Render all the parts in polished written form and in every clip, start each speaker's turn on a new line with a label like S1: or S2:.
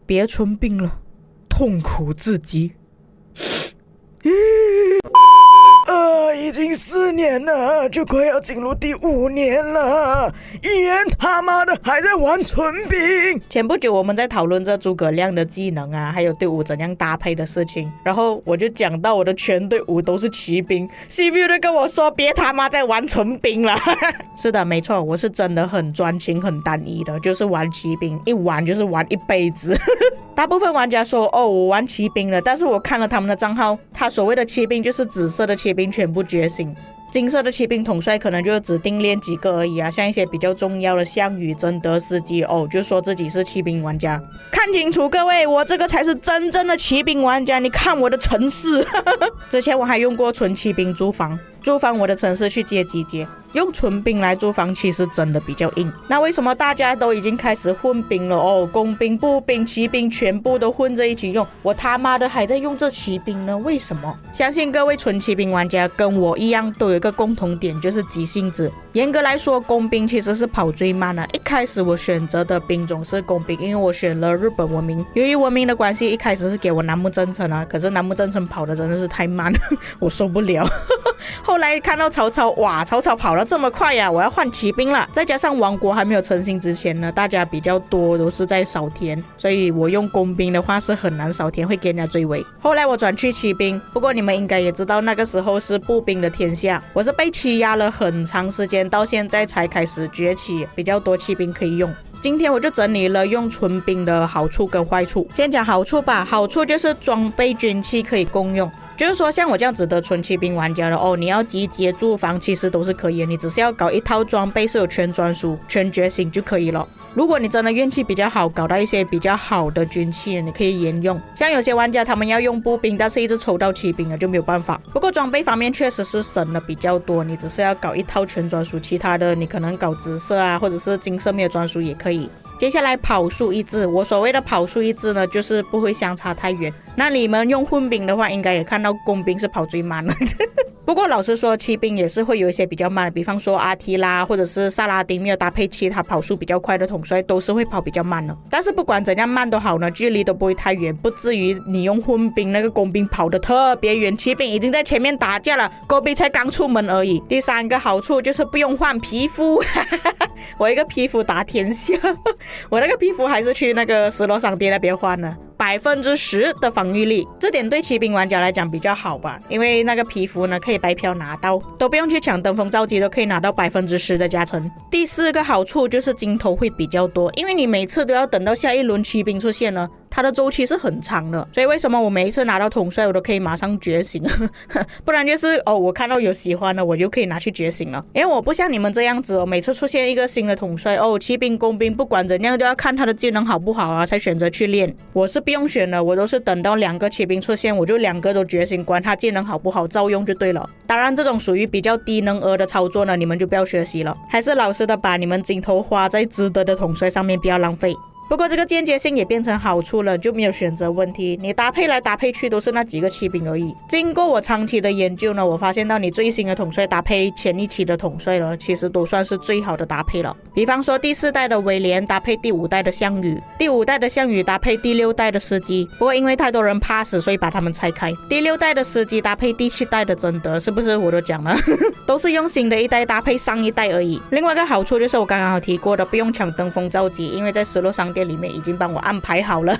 S1: 别存兵了，痛苦至极。已经4年了，就快要进入第5年了，议员他妈的还在玩存兵。前不久我们在讨论这诸葛亮的技能啊，还有队伍怎样搭配的事情，然后我就讲到我的全队伍都是骑兵 ，CPU 就跟我说别他妈再玩存兵了。是的，没错，我是真的很专情很单一的，就是玩骑兵，一玩就是玩一辈子。大部分玩家说我玩骑兵了，但是我看了他们的账号，他所谓的骑兵就是紫色的骑兵全部觉醒，金色的骑兵统帅可能就指定练几个而已啊，像一些比较重要的项羽、贞德、司机就说自己是骑兵玩家。看清楚各位，我这个才是真正的骑兵玩家，你看我的城市。之前我还用过纯骑兵租房我的城市去接集结，用纯兵来租房其实真的比较硬。那为什么大家都已经开始混兵了工兵、步兵、骑兵全部都混在一起用，我他妈的还在用这骑兵呢？为什么？相信各位纯骑兵玩家跟我一样都有一个共同点，就是急性子。严格来说，工兵其实是跑最慢的。一开始我选择的兵种是工兵，因为我选了日本文明。由于文明的关系，一开始是给我楠木真诚啊，可是楠木真诚跑的真的是太慢了，我受不了。后来看到曹操，哇，曹操跑得这么快呀，我要换骑兵了。再加上王国还没有成型之前呢，大家比较多都是在扫田，所以我用工兵的话是很难扫田，会给人家追尾。后来我转去骑兵，不过你们应该也知道，那个时候是步兵的天下，我是被欺压了很长时间，到现在才开始崛起，比较多骑兵可以用。今天我就整理了用纯兵的好处跟坏处。先讲好处吧，好处就是装备军器可以共用，就是说像我这样子的纯骑兵玩家的你要集结驻防其实都是可以的，你只是要搞一套装备是有全专属、全觉醒就可以了。如果你真的运气比较好，搞到一些比较好的军器，你可以沿用。像有些玩家他们要用步兵，但是一直抽到骑兵了就没有办法。不过装备方面确实是省了比较多，你只是要搞一套全专属，其他的你可能搞紫色啊，或者是金色没有专属也可以。接下来跑速一致，我所谓的跑速一致呢，就是不会相差太远。那你们用混兵的话，应该也看到工兵是跑最慢的。不过老实说，骑兵也是会有一些比较慢的，比方说阿提拉或者是萨拉丁没有搭配其他跑速比较快的统帅，都是会跑比较慢的。但是不管怎样慢都好呢，距离都不会太远，不至于你用混兵那个工兵跑得特别远，骑兵已经在前面打架了，工兵才刚出门而已。第三个好处就是不用换皮肤。我一个皮肤打天下。我那个皮肤还是去那个失落商店那边换了，10%的防御力，这点对骑兵玩家来讲比较好吧，因为那个皮肤呢可以白嫖拿到，都不用去抢登峰造极都可以拿到10%的加成。第4个好处就是金头会比较多，因为你每次都要等到下一轮骑兵出现呢，它的周期是很长的，所以为什么我每一次拿到统帅我都可以马上觉醒？不然就是我看到有喜欢的我就可以拿去觉醒了。因为我不像你们这样子每次出现一个新的统帅骑兵工兵不管怎样都要看他的技能好不好啊才选择去练。我是不用选的，我都是等到2个骑兵出现我就2个都觉醒，管他技能好不好照用就对了。当然这种属于比较低能额的操作呢，你们就不要学习了，还是老实的把你们金头花在值得的统帅上面，不要浪费。不过这个间接性也变成好处了，就没有选择问题，你搭配来搭配去都是那几个骑兵而已。经过我长期的研究呢，我发现到你最新的统帅搭配前一期的统帅了，其实都算是最好的搭配了。比方说第4代的威廉搭配第5代的项羽，第5代的项羽搭配第6代的司机，不过因为太多人怕死所以把他们拆开。第6代的司机搭配第7代的贞德，是不是我都讲了？都是用新的一代搭配上一代而已。另外一个好处就是我刚刚有提过的，不用抢登峰造极，因为在失落商店里面已经帮我安排好了。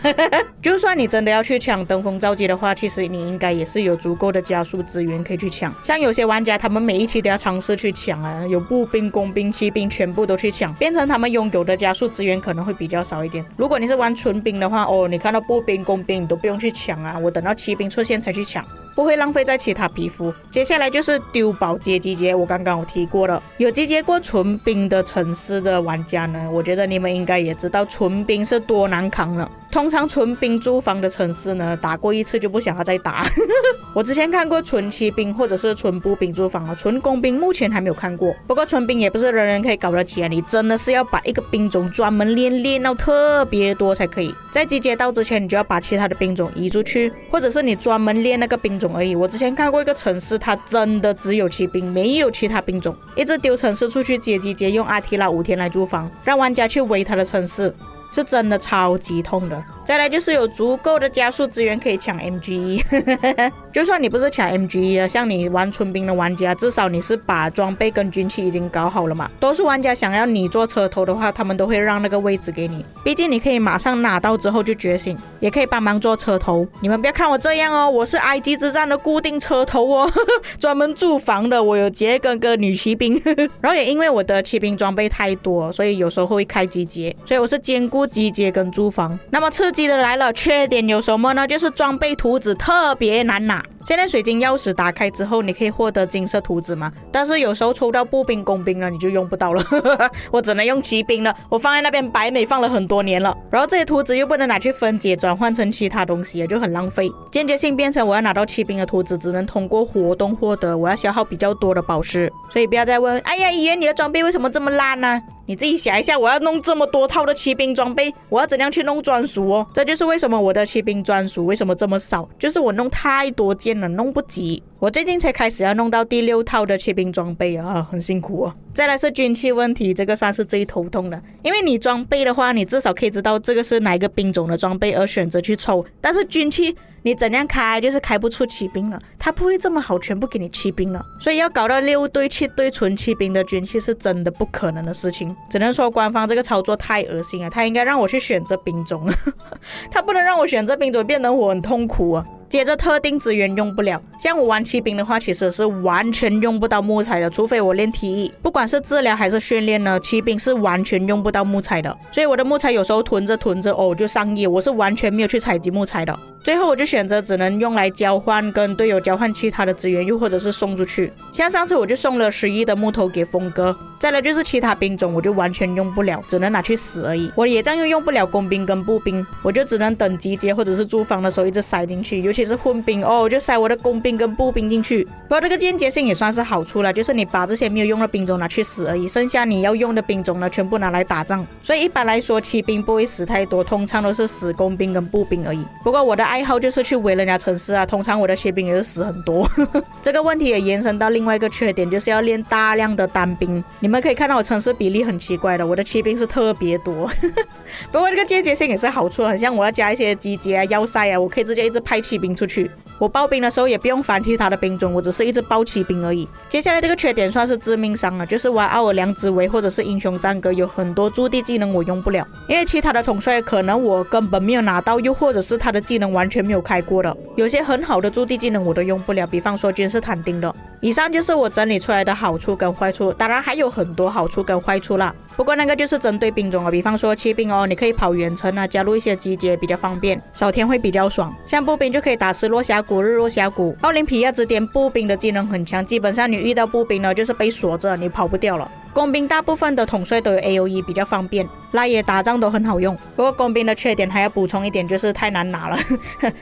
S1: 就算你真的要去抢登峰造极的话，其实你应该也是有足够的加速资源可以去抢。像有些玩家他们每一期都要尝试去抢啊，有步兵、工兵、骑兵全部都去抢，变成他们拥有的加速资源可能会比较少一点。如果你是玩纯兵的话你看到步兵、工兵你都不用去抢啊，我等到骑兵出现才去抢，不会浪费在其他皮肤。接下来就是丢宝接集结，我刚刚有提过了，有集结过纯兵的城市的玩家呢，我觉得你们应该也知道纯兵是多难扛了。通常纯兵驻防的城市呢，打过一次就不想要再打。我之前看过纯骑兵或者是纯步兵驻防纯工兵目前还没有看过。不过纯兵也不是人人可以搞得起啊，你真的是要把一个兵种专门练到特别多才可以。在集结到之前，你就要把其他的兵种移出去，或者是你专门练那个兵种而已。我之前看过一个城市，它真的只有骑兵，没有其他兵种，一直丢城市出去接集结，用阿提拉5天来驻防，让玩家去围他的城市。是真的超级痛的，再来就是有足够的加速资源可以抢 MG， 就算你不是抢 MG 像你玩村兵的玩家，至少你是把装备跟军器已经搞好了嘛。多数玩家想要你做车头的话，他们都会让那个位置给你，毕竟你可以马上拿到之后就觉醒，也可以帮忙做车头。你们不要看我这样哦，我是埃及之战的固定车头哦，专门驻防的。我有杰跟个女骑兵，然后也因为我的骑兵装备太多，所以有时候会开集结，所以我是兼顾集结跟驻防。那么刺激的来了，缺点有什么呢？就是装备图纸特别难拿。现在水晶钥匙打开之后，你可以获得金色图纸嘛，但是有时候抽到步兵、工兵了，你就用不到了。我只能用骑兵了，我放在那边摆美放了很多年了，然后这些图纸又不能拿去分解转换成其他东西，就很浪费。间接性变成我要拿到骑兵的图纸，只能通过活动获得，我要消耗比较多的宝石。所以不要再问，哎呀，议员你的装备为什么这么烂呢？你自己想一下，我要弄这么多套的骑兵装备，我要怎样去弄专属哦？这就是为什么我的骑兵专属为什么这么少，就是我弄太多件了，弄不及。我最近才开始要弄到第6套的骑兵装备啊，很辛苦啊。再来是军器问题，这个算是最头痛的，因为你装备的话，你至少可以知道这个是哪一个兵种的装备而选择去抽，但是军器你怎样开就是开不出骑兵了，它不会这么好全部给你骑兵了，所以要搞到6队7队纯骑兵的军器是真的不可能的事情。只能说官方这个操作太恶心了，他应该让我去选择兵种，他不能让我选择兵种，变得我很痛苦啊。接着特定资源用不了，像我玩骑兵的话，其实是完全用不到木材的，除非我练体艺，不管是治疗还是训练呢，骑兵是完全用不到木材的，所以我的木材有时候囤着哦就上夜，我是完全没有去采集木材的。最后我就选择只能用来交换，跟队友交换其他的资源，又或者是送出去。像上次我就送了11的木头给峰哥，再来就是其他兵种我就完全用不了，只能拿去死而已。我野战又用不了工兵跟步兵，我就只能等集结或者是驻防的时候一直塞进去，尤其是混兵我就塞我的工兵跟步兵进去。不过这个间接性也算是好处了，就是你把这些没有用的兵种拿去死而已，剩下你要用的兵种呢全部拿来打仗。所以一般来说骑兵不会死太多，通常都是死工兵跟步兵而已。不过我的爱好就是去围人家城市啊，通常我的骑兵也是死很多。这个问题也延伸到另外一个缺点，就是要练大量的单兵。你们可以看到我城市比例很奇怪的，我的骑兵是特别多。不过这个间接性也是好处，很像我要加一些集结啊、要塞啊，我可以直接一直派骑兵出去。我报兵的时候也不用翻其他的兵种，我只是一直报骑兵而已。接下来这个缺点算是致命伤了，就是玩奥尔良紫薇或者是英雄战歌有很多驻地技能我用不了，因为其他的统帅可能我根本没有拿到，又或者是他的技能完全没有开过的，有些很好的驻地技能我都用不了，比方说君士坦丁的。以上就是我整理出来的好处跟坏处，当然还有很多好处跟坏处啦。不过那个就是针对兵种比方说骑兵你可以跑远程啊，加入一些集结比较方便，少天会比较爽。像步兵就可以打失落峡谷、日落峡谷。奥林匹亚之巅步兵的技能很强，基本上你遇到步兵呢就是被锁着，你跑不掉了。工兵大部分的统帅都有 AOE 比较方便，拉野打仗都很好用。不过工兵的缺点还要补充一点，就是太难拿了，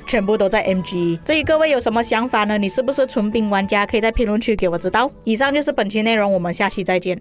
S1: 全部都在 MG。至于各位有什么想法呢？你是不是纯兵玩家？可以在评论区给我知道。以上就是本期内容，我们下期再见。